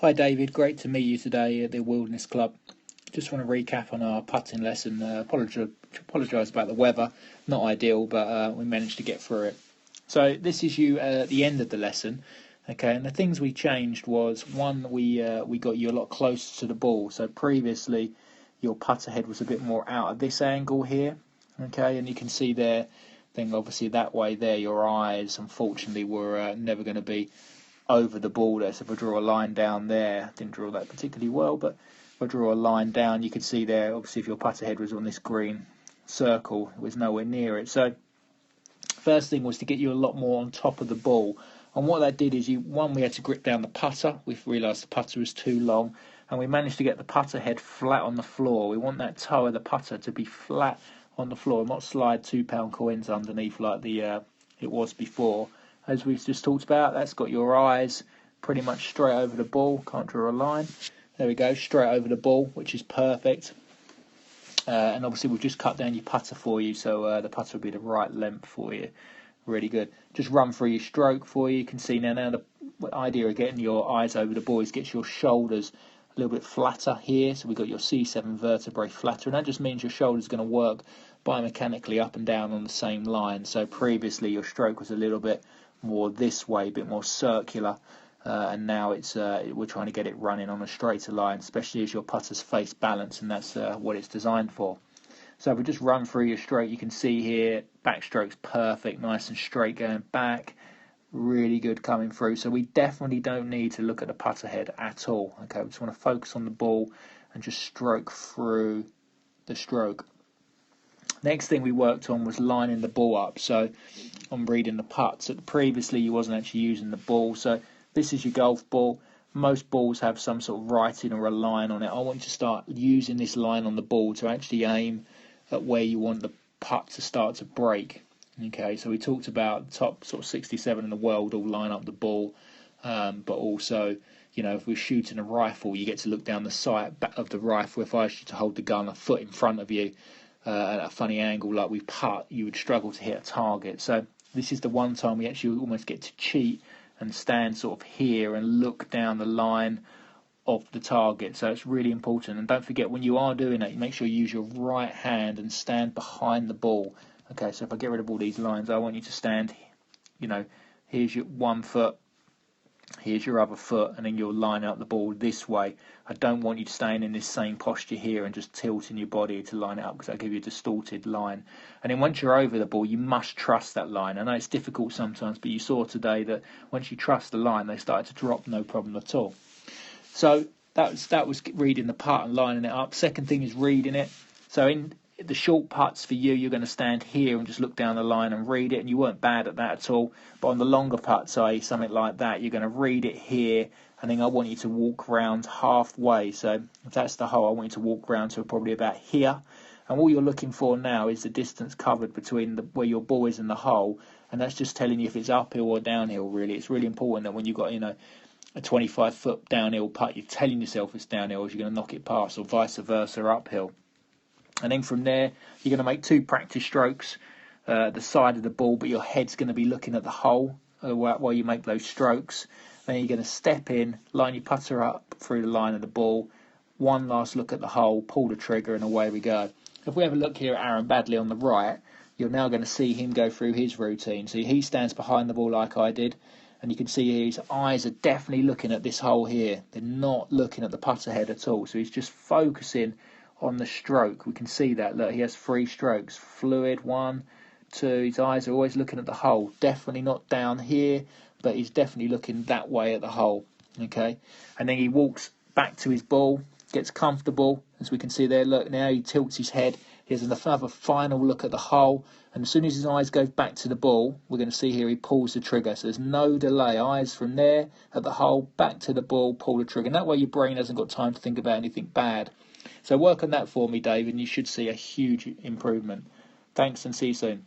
Hi David, great to meet you today at the Wilderness Club. Just want to recap on our putting lesson. Apologise about the weather, not ideal, but we managed to get through it. So this is you at the end of the lesson, okay? And the things we changed was one, we got you a lot closer to the ball. So previously, your putter head was a bit more out of this angle here, okay? And you can see there, then obviously that way there, your eyes unfortunately were never going to be over the ball there. So if I draw a line down there, didn't draw that particularly well, but if I draw a line down, you can see there, obviously if your putter head was on this green circle, it was nowhere near it. So first thing was to get you a lot more on top of the ball. And what that did is, we had to grip down the putter. We realised the putter was too long, and we managed to get the putter head flat on the floor. We want that toe of the putter to be flat on the floor, not slide £2 coins underneath like it was before. As we've just talked about, that's got your eyes pretty much straight over the ball. Can't draw a line. There we go, straight over the ball, which is perfect. And obviously we've just cut down your putter for you, so the putter will be the right length for you. Really good. Just run through your stroke for you. You can see now the idea of getting your eyes over the ball is get your shoulders a little bit flatter here. So we've got your C7 vertebrae flatter, and that just means your shoulder's going to work biomechanically up and down on the same line. So previously your stroke was a little bit more this way, a bit more circular, and now it's we're trying to get it running on a straighter line, especially as your putter's face balance, and that's what it's designed for. So if we just run through your stroke, you can see here backstroke's perfect, nice and straight going back, really good coming through. So we definitely don't need to look at the putter head at all. Okay, we just want to focus on the ball and just stroke through the stroke. Next thing we worked on was lining the ball up. So I'm reading the putts. So previously you wasn't actually using the ball. So this is your golf ball. Most balls have some sort of writing or a line on it. I want you to start using this line on the ball to actually aim at where you want the putt to start to break. Okay, so we talked about the top sort of 67 in the world all line up the ball, but also, you know, if we're shooting a rifle, you get to look down the sight of the rifle. If I asked you to hold the gun a foot in front of you at a funny angle like we putt, you would struggle to hit a target. So this is the one time we actually almost get to cheat and stand sort of here and look down the line of the target. So it's really important. And don't forget, when you are doing that, you make sure you use your right hand and stand behind the ball. Okay, so if I get rid of all these lines, I want you to stand, you know, here's your one foot, here's your other foot, and then you'll line up the ball this way. I don't want you to stay in this same posture here and just tilting your body to line it up, because that'll give you a distorted line. And then once you're over the ball, you must trust that line. I know it's difficult sometimes, but you saw today that once you trust the line, they started to drop no problem at all. So that was reading the putt and lining it up. Second thing is reading it. So in the short putts for you, you're going to stand here and just look down the line and read it, and you weren't bad at that at all. But on the longer putts, say something like that, you're going to read it here, and then I want you to walk around halfway. So if that's the hole, I want you to walk around to probably about here. And all you're looking for now is the distance covered between where your ball is and the hole, and that's just telling you if it's uphill or downhill. Really, it's really important that when you've got, you know, a 25-foot downhill putt, you're telling yourself it's downhill, as you're going to knock it past, or vice versa uphill. And then from there, you're going to make 2 practice strokes, the side of the ball, but your head's going to be looking at the hole while you make those strokes. Then you're going to step in, line your putter up through the line of the ball, one last look at the hole, pull the trigger, and away we go. If we have a look here at Aaron Badley on the right, you're now going to see him go through his routine. So he stands behind the ball like I did, and you can see his eyes are definitely looking at this hole here. They're not looking at the putter head at all. So he's just focusing on the stroke. We can see that. Look, he has 3 strokes. Fluid, 1, 2. His eyes are always looking at the hole. Definitely not down here, but he's definitely looking that way at the hole. Okay, and then he walks back to his ball, gets comfortable, as we can see there. Look, now he tilts his head. He has another final look at the hole, and as soon as his eyes go back to the ball, we're going to see here he pulls the trigger. So there's no delay. Eyes from there at the hole, back to the ball, pull the trigger. And that way your brain hasn't got time to think about anything bad. So work on that for me, Dave, and you should see a huge improvement. Thanks, and see you soon.